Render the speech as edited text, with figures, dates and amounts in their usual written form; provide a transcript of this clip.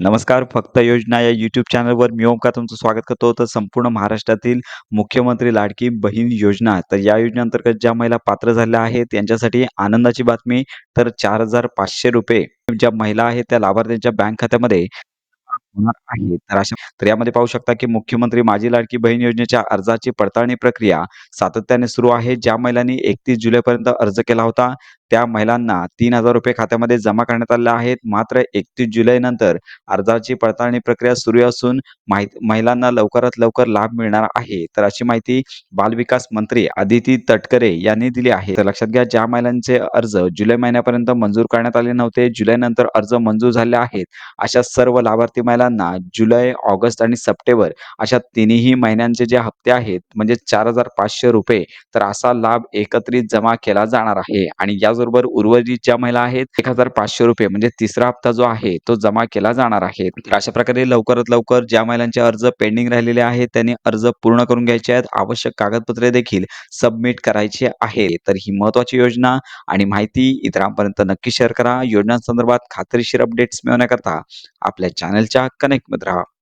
नमस्कार. फक्त योजना या YouTube चॅनलवर मी ओमकार तुमचं स्वागत करतो. तर संपूर्ण महाराष्ट्रातील मुख्यमंत्री लाडकी बहीण योजना, तर या योजनेअंतर्गत ज्या महिला पात्र झालेल्या आहेत, त्यांच्यासाठी आनंदाची बातमी. तर ₹4,500 ज्या महिला आहेत, त्या लाभार्थ्यांच्या बँक खात्यामध्ये होणार आहे. तर यामध्ये पाहू शकता, की मुख्यमंत्री माझी लाडकी बहीण योजनेच्या अर्जाची पडताळणी प्रक्रिया सातत्याने सुरू आहे. ज्या महिलांनी 31 जुलैपर्यंत अर्ज केला होता, त्या महिलांना ₹3,000 खात्यामध्ये जमा करण्यात आलेले आहेत. मात्र 31 जुलैनंतर अर्जाची पडताळणी प्रक्रिया सुरू असून महिलांना लवकरात लवकर लाभ मिळणार आहे. तर अशी माहिती बालविकास मंत्री अदिती तटकरे यांनी दिली आहे. तर लक्षात घ्या, ज्या महिलांचे अर्ज जुलै महिन्यापर्यंत मंजूर करण्यात आले नव्हते, जुलैनंतर अर्ज मंजूर झाले आहेत, अशा सर्व लाभार्थी महिलांना जुलै, ऑगस्ट आणि सप्टेंबर अशा तिन्ही महिन्यांचे जे हप्ते आहेत, म्हणजे ₹4,500, तर असा लाभ एकत्रित जमा केला जाणार आहे. आणि याचबरोबर उर्वरित ज्या महिला आहेत, ₹1,500 म्हणजे तिसरा हप्ता जो आहे, तो जमा केला जाणार आहे. तर अशा प्रकारे लवकरात लवकर ज्या महिलांचे अर्ज पेंडिंग राहिलेले आहेत, त्यांनी अर्ज पूर्ण करून घ्यायचे आहेत. आवश्यक कागदपत्रे देखील सबमिट करायची आहे. तर ही महत्त्वाची योजना आणि माहिती इतरांपर्यंत नक्की शेअर करा. योजनांसंदर्भात खात्रीशीर अपडेट्स मिळवण्याकरता आपल्या चॅनलच्या कनेक्टमध्ये राहा.